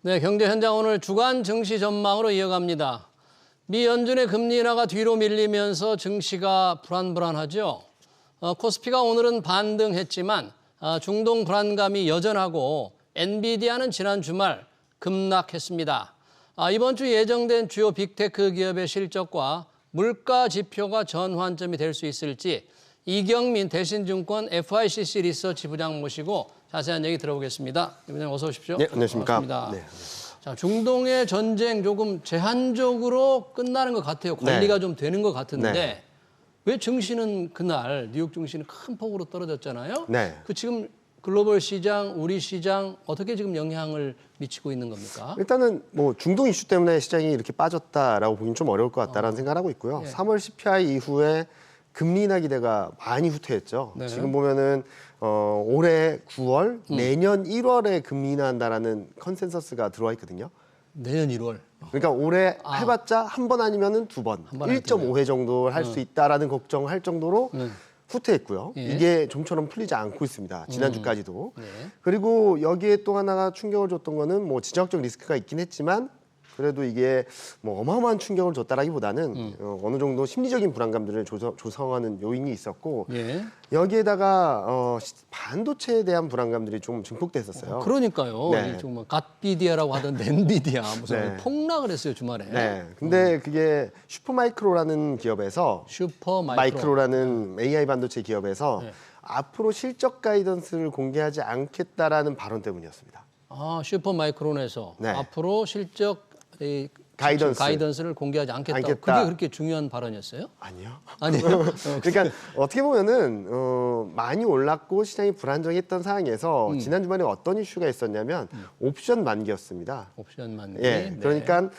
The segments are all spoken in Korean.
네, 경제 현장 오늘 주간 증시 전망으로 이어갑니다. 미 연준의 금리 인하가 뒤로 밀리면서 증시가 불안불안하죠. 코스피가 오늘은 반등했지만 중동 불안감이 여전하고 엔비디아는 지난 주말 급락했습니다. 이번 주 예정된 주요 빅테크 기업의 실적과 물가 지표가 전환점이 될 수 있을지 이경민 대신증권 FICC 리서치 부장 모시고 자세한 얘기 들어보겠습니다. 부장 어서 오십시오. 네, 안녕하십니까. 반갑습니다. 네. 자, 중동의 전쟁 조금 제한적으로 끝나는 것 같아요. 관리가 네. 좀 되는 것 같은데 네. 왜 증시는 그날 뉴욕 증시는 큰 폭으로 떨어졌잖아요. 네. 그 지금 글로벌 시장, 우리 시장 어떻게 지금 영향을 미치고 있는 겁니까? 일단은 뭐 중동 이슈 때문에 시장이 이렇게 빠졌다라고 보기는 좀 어려울 것 같다라는 생각을 하고 있고요. 예. 3월 CPI 이후에 금리 인하 기대가 많이 후퇴했죠. 네. 지금 보면은 올해 9월, 내년 1월에 금리 인하한다라는 컨센서스가 들어와 있거든요. 내년 1월. 그러니까 올해 해봤자 한 번 아니면은 두 번, 한번 1.5회 정도 할 수 있다라는 걱정할 정도로 후퇴했고요. 예. 이게 좀처럼 풀리지 않고 있습니다. 지난주까지도. 네. 그리고 여기에 또 하나가 충격을 줬던 거는 뭐 지정학적 리스크가 있긴 했지만 그래도 이게 뭐 어마어마한 충격을 줬다라기보다는 어느 정도 심리적인 불안감들을 조성하는 요인이 있었고 예. 여기에다가 반도체에 대한 불안감들이 좀 증폭됐었어요. 그러니까요. 네. 정말 갓비디아라고 하던 엔비디아 무슨 네. 폭락을 했어요 주말에. 네. 근데 그게 슈퍼마이크로라는 기업에서 슈퍼 마이크로라는 AI 반도체 기업에서 네. 앞으로 실적 가이던스를 공개하지 않겠다라는 발언 때문이었습니다. 슈퍼 마이크론에서 네. 앞으로 실적 가이던스를 공개하지 않겠다. 않겠다. 그게 그렇게 중요한 발언이었어요? 아니요. 아니요. 그러니까 어떻게 보면은 많이 올랐고 시장이 불안정했던 상황에서 지난 주말에 어떤 이슈가 있었냐면 옵션 만기였습니다. 옵션 만기. 예, 네. 그러니까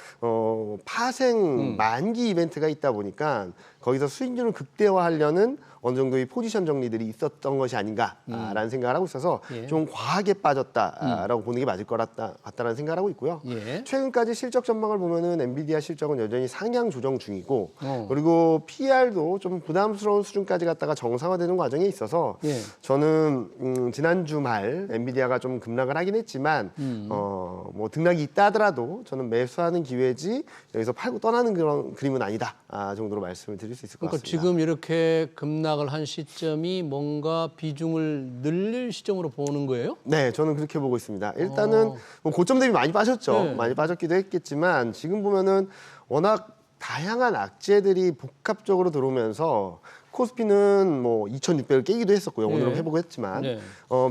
파생 만기 이벤트가 있다 보니까 거기서 수익률을 극대화하려는 어느 정도의 포지션 정리들이 있었던 것이 아닌가라는 생각을 하고 있어서 예. 좀 과하게 빠졌다라고 보는 게 맞을 것 같다라는 생각을 하고 있고요. 예. 최근까지 실적 전망을 보면은 엔비디아 실적은 여전히 상향 조정 중이고 어. 그리고 PR도 좀 부담스러운 수준까지 갔다가 정상화되는 과정에 있어서 예. 저는 지난주 말 엔비디아가 좀 급락을 하긴 했지만 뭐 등락이 있다 하더라도 저는 매수하는 기회지 여기서 팔고 떠나는 그런 그림은 아니다 정도로 말씀을 드릴 수 있을 것 그러니까 같습니다. 지금 이렇게 급락을 한 시점이 뭔가 비중을 늘릴 시점으로 보는 거예요? 네, 저는 그렇게 보고 있습니다. 일단은 뭐 고점 대비 많이 빠졌죠. 네. 많이 빠졌기도 했겠지만 지금 보면은 워낙 다양한 악재들이 복합적으로 들어오면서 코스피는 뭐 2,600을 깨기도 했었고요. 오늘은 회복했지만 네.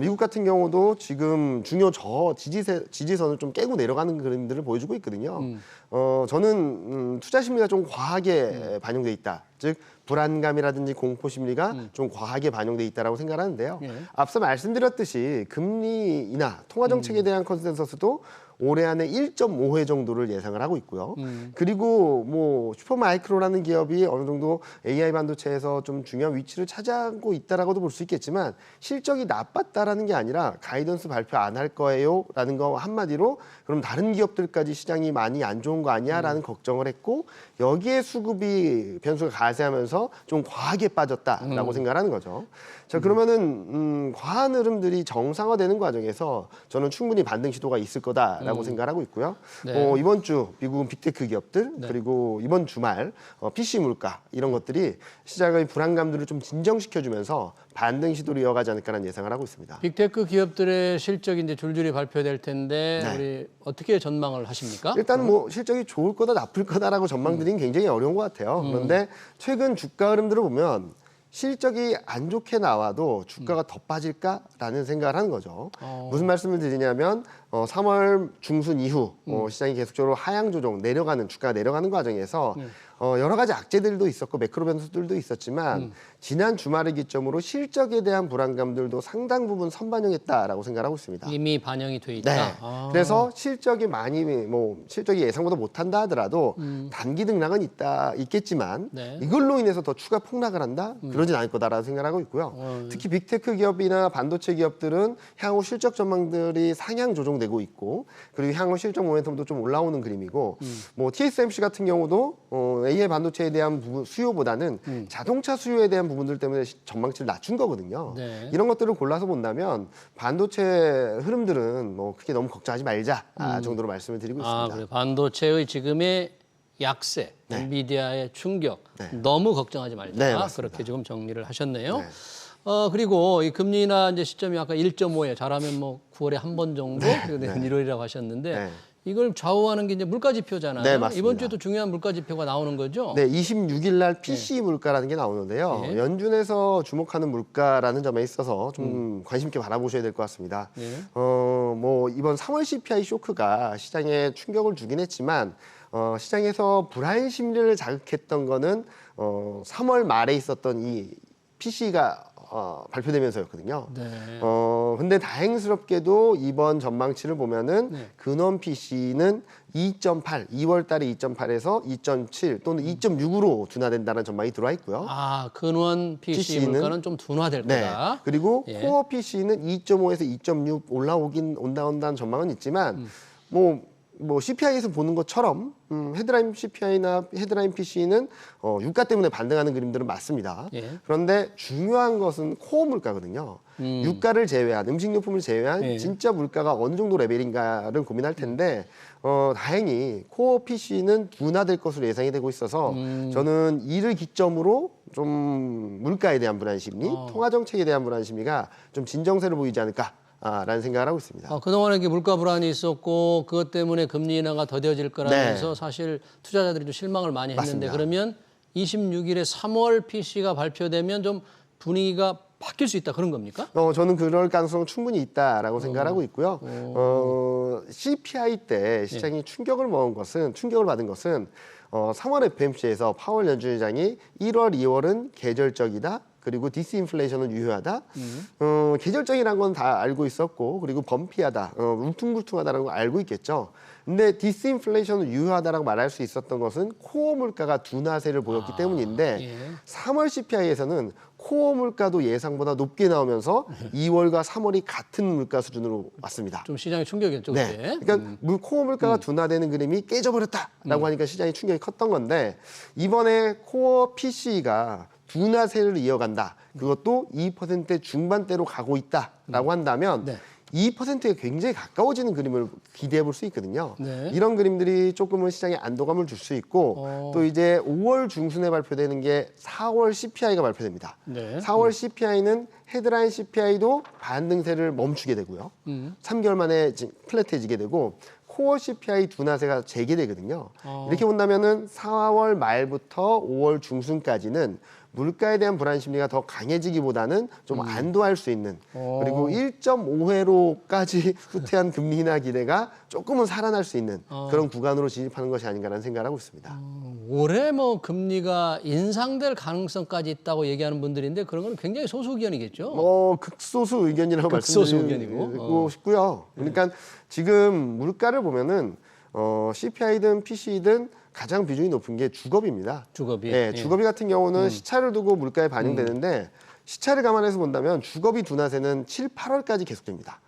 미국 같은 경우도 지금 중요 지지선을 좀 깨고 내려가는 그림들을 보여주고 있거든요. 저는 투자 심리가 좀 과하게 반영돼 있다. 즉 불안감이라든지 공포 심리가 좀 과하게 반영돼 있다라고 생각하는데요. 예. 앞서 말씀드렸듯이 금리 인하 통화 정책에 대한 컨센서스도 올해 안에 1.5회 정도를 예상을 하고 있고요. 그리고 뭐 슈퍼마이크로라는 기업이 어느 정도 AI 반도체에서 좀 중요한 위치를 차지하고 있다라고도 볼 수 있겠지만 실적이 나빴다라는 게 아니라 가이던스 발표 안 할 거예요라는 거 한마디로 그럼 다른 기업들까지 시장이 많이 안 좋은 거 아니야라는 걱정을 했고 여기에 수급이 변수가 가세하면서 좀 과하게 빠졌다라고 생각하는 거죠. 자 그러면은 과한 흐름들이 정상화되는 과정에서 저는 충분히 반등 시도가 있을 거다라고 생각하고 있고요. 네. 이번 주 미국은 빅테크 기업들 그리고 이번 주말 PC 물가 이런 것들이 시장의 불안감들을 좀 진정시켜주면서 반등 시도를 이어가지 않을까라는 예상을 하고 있습니다. 빅테크 기업들의 실적이 이제 줄줄이 발표될 텐데 네. 우리 어떻게 전망을 하십니까? 일단 뭐 실적이 좋을 거다 나쁠 거다라고 전망드리긴 굉장히 어려운 것 같아요. 그런데 최근 주가 흐름들을 보면 실적이 안 좋게 나와도 주가가 더 빠질까라는 생각을 하는 거죠. 무슨 말씀을 드리냐면 3월 중순 이후 시장이 계속적으로 하향 조정 내려가는 주가가 내려가는 과정에서 여러 가지 악재들도 있었고 매크로 변수들도 있었지만 지난 주말을 기점으로 실적에 대한 불안감들도 상당 부분 선반영했다라고 생각하고 있습니다. 이미 반영이 돼 있다. 네. 그래서 실적이 많이 실적이 예상보다 못한다 하더라도 단기 등락은 있겠지만 네. 이걸로 인해서 더 추가 폭락을 한다? 그러진 않을 거다라고 생각하고 있고요. 특히 빅테크 기업이나 반도체 기업들은 향후 실적 전망들이 상향 조정되고 있고 그리고 향후 실적 모멘텀도 좀 올라오는 그림이고 뭐 TSMC 같은 경우도 AI 반도체에 대한 부분, 수요보다는 자동차 수요에 대한 부분들 때문에 전망치를 낮춘 거거든요. 네. 이런 것들을 골라서 본다면 반도체 흐름들은 뭐 크게 너무 걱정하지 말자 정도로 말씀을 드리고 있습니다. 그래. 반도체의 지금의 약세, 엔비디아의 충격, 너무 걱정하지 말자. 네, 맞습니다. 그렇게 지금 정리를 하셨네요. 네. 그리고 이 금리 인하 이제 시점이 아까 1.5에 잘하면 뭐 9월에 한 번 정도, 그리고 내년 1월이라고 하셨는데 네. 이걸 좌우하는 게 이제 물가 지표잖아요. 네, 맞습니다. 이번 주에도 중요한 물가 지표가 나오는 거죠. 네, 26일 날 PC 물가라는 게 나오는데요. 네. 연준에서 주목하는 물가라는 점에 있어서 좀 관심 있게 바라보셔야 될 것 같습니다. 네. 뭐 이번 3월 CPI 쇼크가 시장에 충격을 주긴 했지만 시장에서 불안 심리를 자극했던 거는 3월 말에 있었던 이 PC가 발표되면서였거든요. 네. 근데 다행스럽게도 이번 전망치를 보면은 근원 PC는 2.8, 2월 달에 2.8에서 2.7 또는 2.6으로 둔화된다는 전망이 들어와 있고요. 근원 PC PC 는 물가는 좀 둔화될 네. 거다. 그리고 예. 코어 PC는 2.5에서 2.6 온다는 전망은 있지만 뭐 CPI에서 보는 것처럼 헤드라인 CPI나 헤드라인 PC는 유가 때문에 반등하는 그림들은 맞습니다. 예. 그런데 중요한 것은 코어 물가거든요. 유가를 제외한 음식료품을 제외한 예. 진짜 물가가 어느 정도 레벨인가를 고민할 텐데 다행히 코어 PC는 둔화될 것으로 예상이 되고 있어서 저는 이를 기점으로 좀 물가에 대한 불안 심리, 통화 정책에 대한 불안 심리가 좀 진정세를 보이지 않을까. 라는 생각을 하고 있습니다. 그동안에 이게 물가 불안이 있었고 그것 때문에 금리 인하가 더뎌질 거라면서 사실 투자자들이 좀 실망을 많이 했는데 맞습니다. 그러면 26일에 3월 PC가 발표되면 좀 분위기가 바뀔 수 있다 그런 겁니까? 저는 그럴 가능성 충분히 있다라고 생각을 하고 있고요. CPI 때 시장이 충격을 받은 것은 3월 FMC에서 파월 연준의장이 1월, 2월은 계절적이다. 그리고 디스인플레이션은 유효하다. 계절적이라는 건 다 알고 있었고, 그리고 범피하다, 울퉁불퉁하다는 걸 알고 있겠죠. 근데 디스인플레이션은 유효하다라고 말할 수 있었던 것은 코어 물가가 둔화세를 보였기 때문인데 예. 3월 CPI에서는 코어 물가도 예상보다 높게 나오면서 2월과 3월이 같은 물가 수준으로 왔습니다. 좀 시장의 충격이었죠. 네. 그때. 그러니까 코어 물가가 둔화되는 그림이 깨져버렸다라고 하니까 시장이 충격이 컸던 건데 이번에 코어 PC가 둔화세를 이어간다. 그것도 2% 중반대로 가고 있다라고 한다면 2%에 굉장히 가까워지는 그림을 기대해 볼 수 있거든요. 네. 이런 그림들이 조금은 시장에 안도감을 줄 수 있고 또 이제 5월 중순에 발표되는 게 4월 CPI가 발표됩니다. 네. 4월 CPI는 헤드라인 CPI도 반등세를 멈추게 되고요. 3개월 만에 플랫해지게 되고 코어 CPI 둔화세가 재개되거든요. 이렇게 본다면은 4월 말부터 5월 중순까지는 물가에 대한 불안 심리가 더 강해지기보다는 좀 안도할 수 있는 그리고 1.5회로까지 후퇴한 금리 인하 기대가 조금은 살아날 수 있는 그런 구간으로 진입하는 것이 아닌가라는 생각을 하고 있습니다. 올해 뭐 금리가 인상될 가능성까지 있다고 얘기하는 분들인데 그런 건 굉장히 소수 의견이겠죠. 극소수 의견이라고 극소수 말씀드리고 싶고요. 그러니까 지금 물가를 보면은 CPI든 PC든 가장 비중이 높은 게 주거비입니다. 주거비. 네, 주거비 같은 경우는 시차를 두고 물가에 반영되는데 시차를 감안해서 본다면 주거비 둔화세는 7, 8월까지 계속됩니다.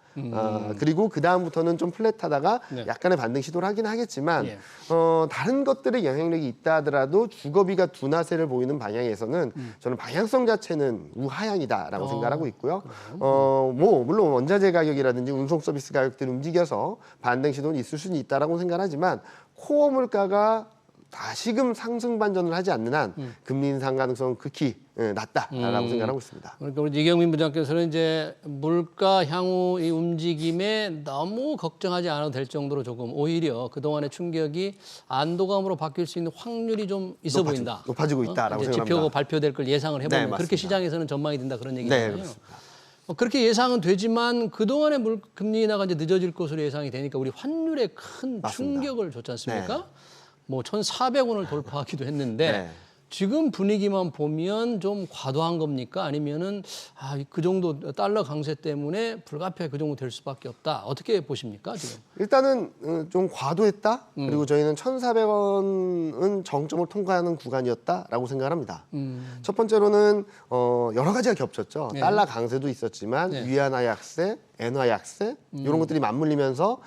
그리고 그 다음부터는 좀 플랫하다가 약간의 반등 시도를 하긴 하겠지만 다른 것들의 영향력이 있다 하더라도 주거비가 둔화세를 보이는 방향에서는 저는 방향성 자체는 우하향이다라고 생각하고 있고요. 뭐 물론 원자재 가격이라든지 운송 서비스 가격들이 움직여서 반등 시도는 있을 수는 있다라고 생각하지만 코어 물가가 다시금 상승 반전을 하지 않는 한 금리 인상 가능성은 극히 낮다라고 생각하고 있습니다. 그러니까 우리 이경민 부장께서는 이제 물가 향후 이 움직임에 너무 걱정하지 않아도 될 정도로 조금 오히려 그동안의 충격이 안도감으로 바뀔 수 있는 확률이 좀 있어 보인다. 높아지고 있다라고 이제 생각합니다. 지표가 발표될 걸 예상을 해보면 네, 그렇게 맞습니다. 시장에서는 전망이 된다 그런 네, 얘기잖아요. 그렇습니다. 그렇게 예상은 되지만 그동안의 금리 인하가 이제 늦어질 것으로 예상이 되니까 우리 환율에 큰 맞습니다. 충격을 줬지 않습니까? 네. 뭐 1,400원을 돌파하기도 했는데 네. 지금 분위기만 보면 좀 과도한 겁니까? 아니면은 그 정도 달러 강세 때문에 불가피하게 그 정도 될 수밖에 없다. 어떻게 보십니까 지금? 일단은 좀 과도했다. 그리고 저희는 1,400원은 정점을 통과하는 구간이었다라고 생각합니다. 첫 번째로는 여러 가지가 겹쳤죠. 달러 강세도 있었지만 위안화 약세, 엔화 약세 이런 것들이 맞물리면서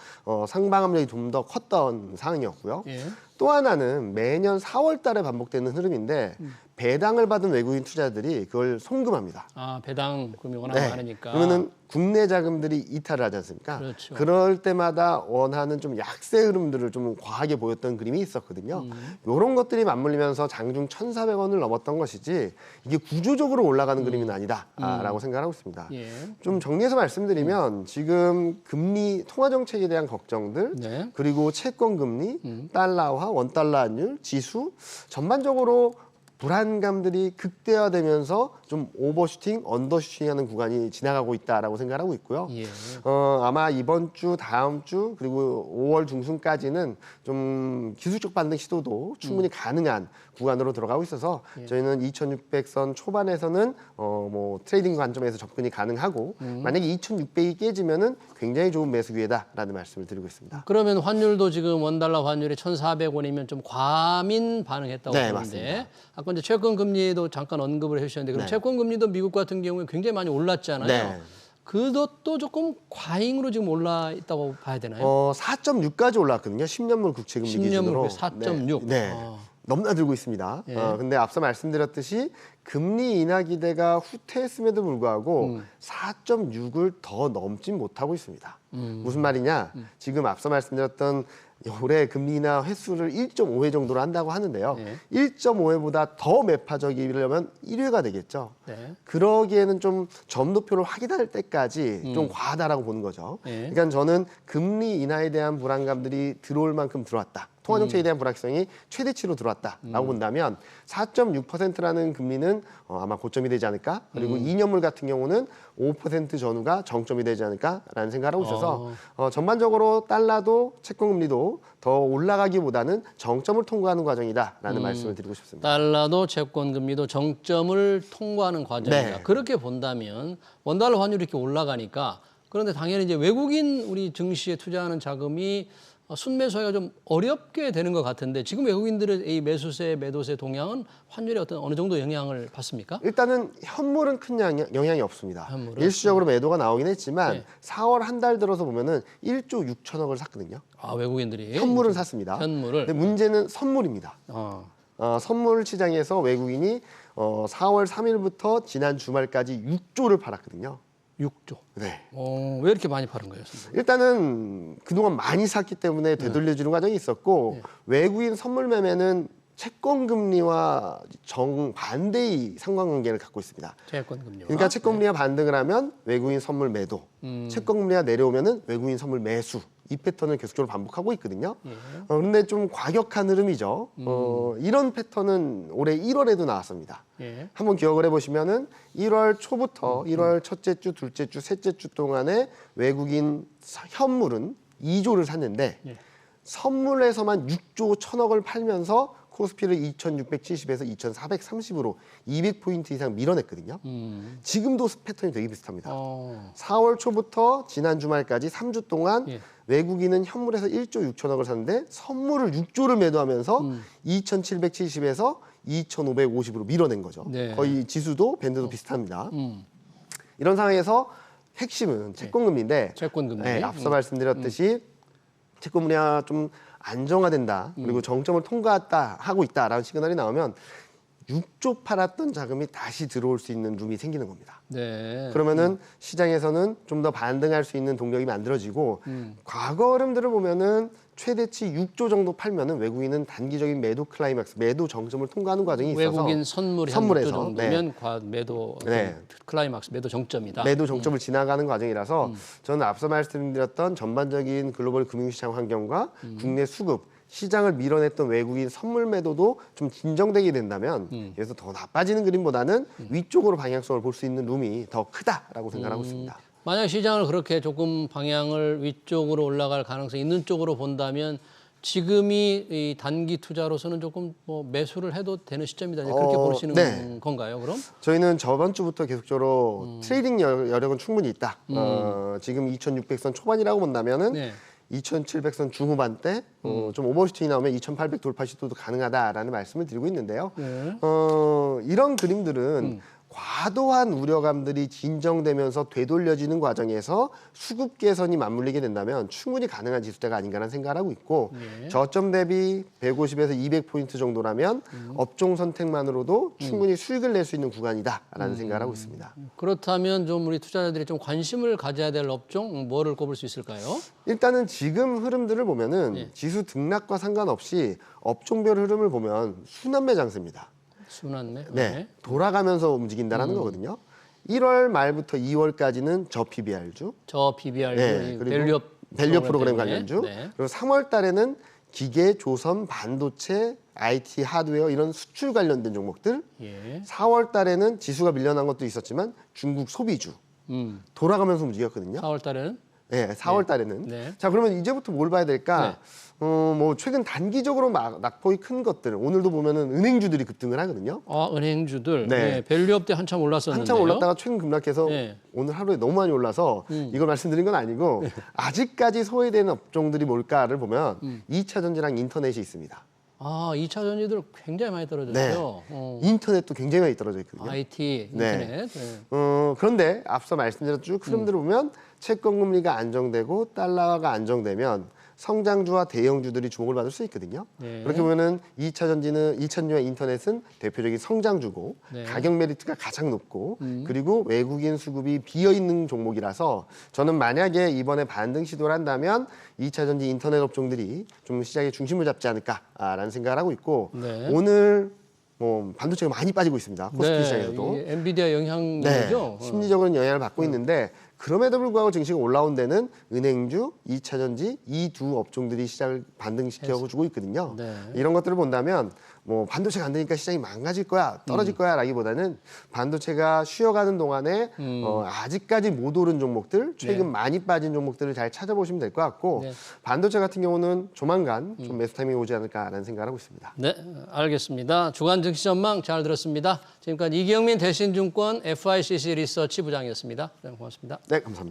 상방 압력이 좀 더 컸던 상황이었고요. 예. 또 하나는 매년 4월 달에 반복되는 흐름인데 배당을 받은 외국인 투자들이 그걸 송금합니다. 아, 배당 금이 워낙 네. 많으니까. 그러면은 국내 자금들이 이탈을 하지 않습니까? 그렇죠. 그럴 때마다 원하는 좀 약세 흐름들을 좀 과하게 보였던 그림이 있었거든요. 이런 것들이 맞물리면서 장중 1,400원을 넘었던 것이지 이게 구조적으로 올라가는 그림은 아니다라고 생각하고 있습니다. 예. 좀 정리해서 말씀드리면 지금 금리 통화 정책에 대한 걱정들 네. 그리고 채권 금리, 달러화, 원달러 환율, 지수 전반적으로 불안감들이 극대화되면서 좀 오버슈팅, 언더슈팅하는 구간이 지나가고 있다라고 생각하고 있고요. 예. 아마 이번 주, 다음 주 그리고 5월 중순까지는 좀 기술적 반등 시도도 충분히 가능한 구간으로 들어가고 있어서 저희는 2,600선 초반에서는 뭐 트레이딩 관점에서 접근이 가능하고 만약에 2,600이 깨지면은 굉장히 좋은 매수 기회다라는 말씀을 드리고 있습니다. 그러면 환율도 지금 원달러 환율이 1,400원이면 좀 과민 반응했다고 네, 하는데 맞습니다. 아까 이제 채권 금리도 잠깐 언급을 해주셨는데 그럼 네. 채권 금리도 미국 같은 경우에 굉장히 많이 올랐잖아요. 네. 그것도 조금 과잉으로 지금 올라 있다고 봐야 되나요? 4.6까지 올랐거든요. 10년물 국채금리 10년물 기준으로. 4.6. 네. 아. 넘나들고 있습니다. 예. 근데 앞서 말씀드렸듯이 금리 인하 기대가 후퇴했음에도 불구하고 4.6을 더 넘진 못하고 있습니다. 무슨 말이냐? 지금 앞서 말씀드렸던 올해 금리 인하 횟수를 1.5회 정도로 한다고 하는데요. 예. 1.5회보다 더 매파적이려면 1회가 되겠죠. 네. 그러기에는 좀 점도표를 확인할 때까지 좀 과하다라고 보는 거죠. 예. 그러니까 저는 금리 인하에 대한 불안감들이 들어올 만큼 들어왔다. 통화 정책에 대한 불확실성이 최대치로 들어왔다라고 본다면 4.6%라는 금리는 아마 고점이 되지 않을까? 그리고 2년물 같은 경우는 5% 전후가 정점이 되지 않을까라는 생각을 하고 있어서 전반적으로 달러도 채권 금리도 더 올라가기보다는 정점을 통과하는 과정이다라는 말씀을 드리고 싶습니다. 달러도 채권 금리도 정점을 통과하는 과정이다. 네. 그렇게 본다면 원달러 환율이 이렇게 올라가니까 그런데 당연히 이제 외국인 우리 증시에 투자하는 자금이 순매수하기가 좀 어렵게 되는 것 같은데 지금 외국인들의 이 매수세, 매도세 동향은 환율에 어느 정도 영향을 받습니까? 일단은 현물은 큰 영향이 없습니다. 현물은? 일시적으로 매도가 나오긴 했지만 네. 4월 한 달 들어서 보면은 1조 6천억을 샀거든요. 아, 외국인들이 현물은 샀습니다. 현물을 근데 문제는 선물입니다. 선물 시장에서 외국인이 4월 3일부터 지난 주말까지 6조를 팔았거든요. 6조. 네. 왜 이렇게 많이 파는 거예요, 선생님? 일단은 그동안 많이 샀기 때문에 되돌려주는 과정이 있었고 외국인 선물 매매는 채권 금리와 정반대의 상관관계를 갖고 있습니다. 채권 금리와. 그러니까 채권 금리가 반등을 하면 외국인 선물 매도, 채권 금리가 내려오면은 외국인 선물 매수. 이 패턴을 계속적으로 반복하고 있거든요. 그런데 좀 과격한 흐름이죠. 이런 패턴은 올해 1월에도 나왔습니다. 예. 한번 기억을 해보시면은 1월 초부터 1월 첫째 주, 둘째 주, 셋째 주 동안에 외국인 현물은 2조를 샀는데 예. 선물에서만 6조 1천억을 팔면서 코스피를 2,670에서 2,430으로 200포인트 이상 밀어냈거든요. 지금도 패턴이 되게 비슷합니다. 4월 초부터 지난 주말까지 3주 동안 예. 외국인은 현물에서 1조 6천억을 샀는데 선물을 6조를 매도하면서 2,770에서 2,550으로 밀어낸 거죠. 네. 거의 지수도 밴드도 비슷합니다. 이런 상황에서 핵심은 채권금리인데 채권 금리. 네, 앞서 말씀드렸듯이 채권 금리가 좀 안정화된다. 그리고 정점을 통과했다 하고 있다라는 시그널이 나오면 6조 팔았던 자금이 다시 들어올 수 있는 룸이 생기는 겁니다. 네. 그러면은 시장에서는 좀 더 반등할 수 있는 동력이 만들어지고 과거 흐름들을 보면은 최대치 6조 정도 팔면은 외국인은 단기적인 매도 클라이맥스, 매도 정점을 통과하는 과정이 있어서 외국인 선물이 선물에서, 한 6조 정도면 매도 네. 클라이막스 매도 정점이다. 매도 정점을 지나가는 과정이라서 저는 앞서 말씀드렸던 전반적인 글로벌 금융시장 환경과 국내 수급 시장을 밀어냈던 외국인 선물 매도도 좀 진정되게 된다면 여기서 더 나빠지는 그림보다는 위쪽으로 방향성을 볼 수 있는 룸이 더 크다라고 생각하고 있습니다. 만약 시장을 그렇게 조금 방향을 위쪽으로 올라갈 가능성이 있는 쪽으로 본다면 지금이 이 단기 투자로서는 조금 뭐 매수를 해도 되는 시점이다. 그렇게 보시는 네. 건가요, 그럼? 저희는 저번 주부터 계속적으로 트레이딩 여력은 충분히 있다. 지금 2,600선 초반이라고 본다면은 네. 2,700선 중후반대 좀 오버슈팅이 나오면 2,800 돌파 시도도 가능하다라는 말씀을 드리고 있는데요. 네. 이런 그림들은 과도한 우려감들이 진정되면서 되돌려지는 과정에서 수급 개선이 맞물리게 된다면 충분히 가능한 지수대가 아닌가라는 생각을 하고 있고 저점 대비 150에서 200포인트 정도라면 업종 선택만으로도 충분히 수익을 낼 수 있는 구간이다라는 생각을 하고 있습니다. 그렇다면 좀 우리 투자자들이 좀 관심을 가져야 될 업종 뭐를 꼽을 수 있을까요? 일단은 지금 흐름들을 보면은 지수 등락과 상관없이 업종별 흐름을 보면 순환매 장세입니다. 순환매. 네, 돌아가면서 움직인다라는 거거든요. 1월 말부터 2월까지는 저 PBR주, 저 PBR 네, 밸류업 밸류업 프로그램 때문에. 관련주, 네. 그리고 3월 달에는 기계, 조선, 반도체, IT, 하드웨어 이런 수출 관련된 종목들. 예. 4월 달에는 지수가 밀려난 것도 있었지만 중국 소비주 돌아가면서 움직였거든요. 4월 달에는 네, 4월 달에는. 네. 자, 그러면 이제부터 뭘 봐야 될까? 네. 뭐 최근 단기적으로 낙폭이 큰 것들, 오늘도 보면은 은행주들이 급등을 하거든요. 은행주들. 네. 네. 밸류업 때 한참 올랐었는데요. 한참 올랐다가 최근 급락해서 네. 오늘 하루에 너무 많이 올라서 이걸 말씀드린 건 아니고 아직까지 소외되는 업종들이 뭘까를 보면 2차 전지랑 인터넷이 있습니다. 2차 전지들 굉장히 많이 떨어졌어요. 인터넷도 굉장히 많이 떨어져 있거든요. IT, 네. 인터넷. 네. 그런데 앞서 말씀드린 쭉 흐름들을 보면 채권 금리가 안정되고 달러가 안정되면 성장주와 대형주들이 주목을 받을 수 있거든요. 네. 그렇게 보면은 2차 전지와 인터넷은 대표적인 성장주고 네. 가격 메리트가 가장 높고 그리고 외국인 수급이 비어 있는 종목이라서 저는 만약에 이번에 반등 시도를 한다면 2차 전지 인터넷 업종들이 좀 시장의 중심을 잡지 않을까라는 생각을 하고 있고 네. 오늘 뭐 반도체가 많이 빠지고 있습니다. 코스피 시장에서도. 이게 엔비디아 영향이죠. 심리적으로는 영향을 받고 있는데 그럼에도 불구하고 증시가 올라온 데는 은행주, 2차 전지 이 두 업종들이 시장을 반등시켜주고 있거든요. 네. 이런 것들을 본다면 뭐 반도체가 안 되니까 시장이 망가질 거야, 떨어질 거야라기보다는 반도체가 쉬어가는 동안에 아직까지 못 오른 종목들, 최근 많이 빠진 종목들을 잘 찾아보시면 될 것 같고 네. 반도체 같은 경우는 조만간 좀 매수 타이밍이 오지 않을까라는 생각을 하고 있습니다. 네, 알겠습니다. 주간 증시 전망 잘 들었습니다. 지금까지 이경민 대신증권 FICC 리서치 부장이었습니다. 고맙습니다. 네, 감사합니다.